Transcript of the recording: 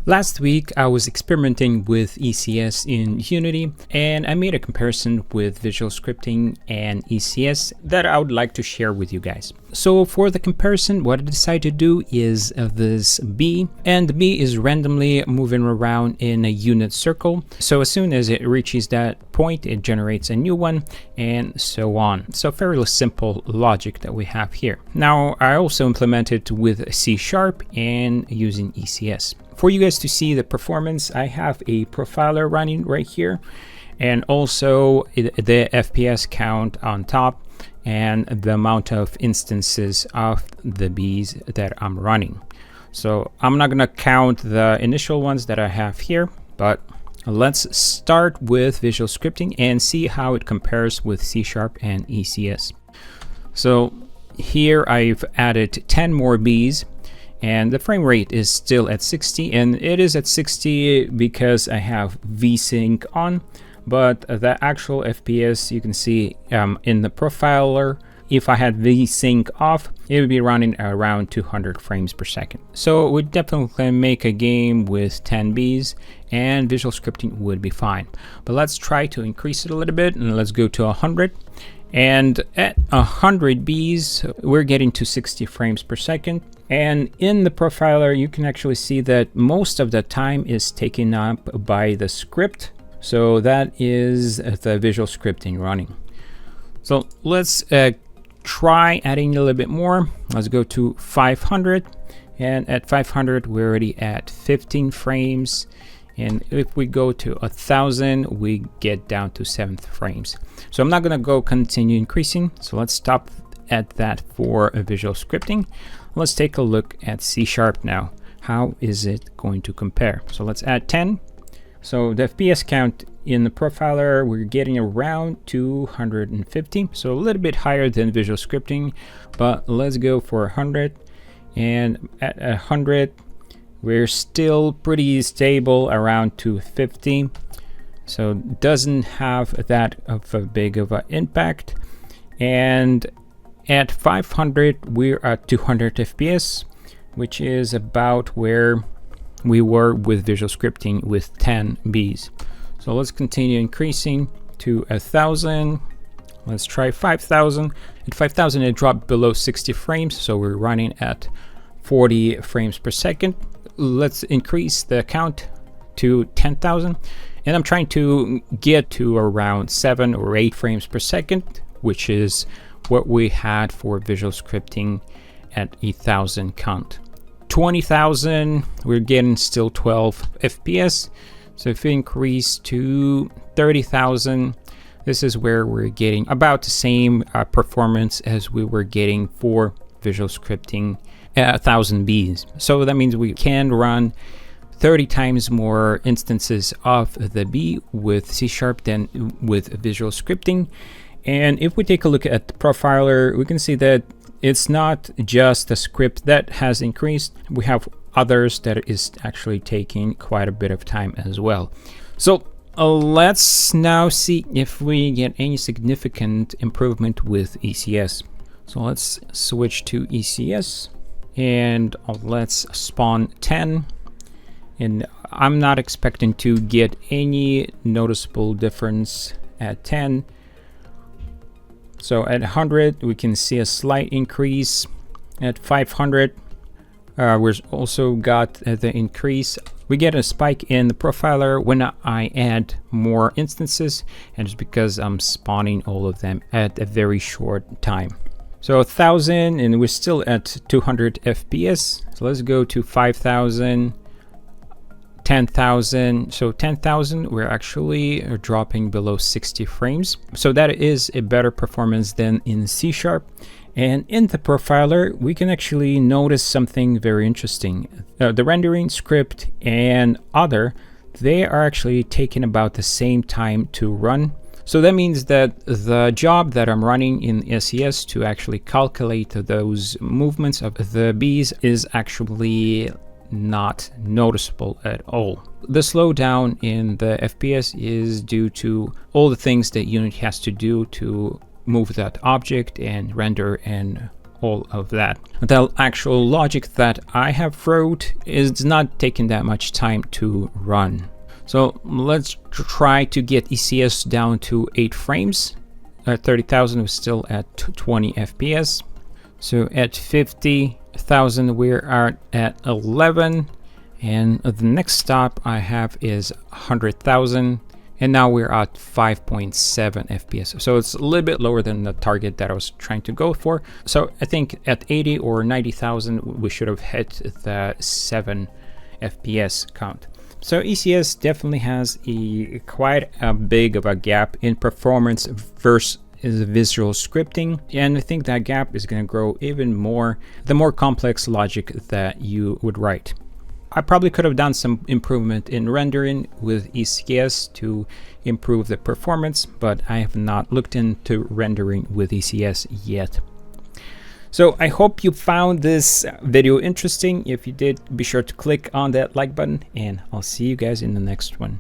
Last week, I was experimenting with ECS in Unity, and I made a comparison with Visual Scripting and ECS that I would like to share with you guys. So for the comparison, what I decided to do is this bee, and the bee is randomly moving around in a unit circle. So as soon as it reaches that point, it generates a new one, and so on. So fairly simple logic that we have here. Now, I also implemented with C# and using ECS. For you guys to see the performance, I have a profiler running right here, and also the FPS count on top and the amount of instances of the bees that I'm running. So I'm not gonna count the initial ones that I have here, but let's start with Visual Scripting and see how it compares with C# and ECS. So here I've added 10 more bees, and the frame rate is still at 60, and it is at 60 because I have VSync on, but the actual FPS you can see in the profiler, if I had VSync off, it would be running around 200 frames per second. So it would definitely make a game with 10 bees, and Visual Scripting would be fine. But let's try to increase it a little bit, and let's go to 100. And at 100 bees, we're getting to 60 frames per second. And in the profiler, you can actually see that most of the time is taken up by the script. So that is the Visual Scripting running. So let's try adding a little bit more. Let's go to 500. And at 500, we're already at 15 frames. And if we go to 1000, we get down to 7 frames. So I'm not gonna go continue increasing. So let's stop at that for a Visual Scripting. Let's take a look at C# now. How is it going to compare? So let's add 10. So the FPS count in the profiler, we're getting around 250. So a little bit higher than Visual Scripting, but let's go for 100. And at 100, we're still pretty stable around 250. So it doesn't have that of a big of an impact. And at 500, we're at 200 FPS, which is about where we were with Visual Scripting with 10 bees. So let's continue increasing to 1000. Let's try 5000. At 5000, it dropped below 60 frames, so we're running at 40 frames per second. Let's increase the count to 10,000. And I'm trying to get to around 7 or 8 frames per second, which is what we had for Visual Scripting at 1000 count. 20,000, we're getting still 12 FPS. So if we increase to 30,000, this is where we're getting about the same performance as we were getting for Visual Scripting at 1000 bees. So that means we can run 30 times more instances of the bee with C# than with Visual Scripting. And if we take a look at the profiler, we can see that it's not just the script that has increased. We have others that is actually taking quite a bit of time as well. So let's now see if we get any significant improvement with ECS. So let's switch to ECS and let's spawn 10. And I'm not expecting to get any noticeable difference at 10. So at 100, we can see a slight increase. At 500, we've also got the increase. We get a spike in the profiler when I add more instances, and it's because I'm spawning all of them at a very short time. So 1000, and we're still at 200 FPS. So let's go to 5000. 10,000. So 10,000, we're actually dropping below 60 frames. So that is a better performance than in C#. And in the profiler, we can actually notice something very interesting. The rendering script and other, they are actually taking about the same time to run. So that means that the job that I'm running in ECS to actually calculate those movements of the bees is actually not noticeable at all. The slowdown in the FPS is due to all the things that Unity has to do to move that object and render and all of that. The actual logic that I have wrote is not taking that much time to run. So let's try to get ECS down to 8 frames. At 30,000 we're still at 20 FPS. So at 50,000 we are at 11, and the next stop I have is 100,000, and now we're at 5.7 FPS. So it's a little bit lower than the target that I was trying to go for. So I think at 80 or 90,000 we should have hit the 7 FPS count. So ECS definitely has quite a big of a gap in performance versus visual scripting, and I think that gap is going to grow even more the more complex logic that you would write. I probably could have done some improvement in rendering with ECS to improve the performance, but I have not looked into rendering with ECS yet. So I hope you found this video interesting. If you did, be sure to click on that like button, and I'll see you guys in the next one.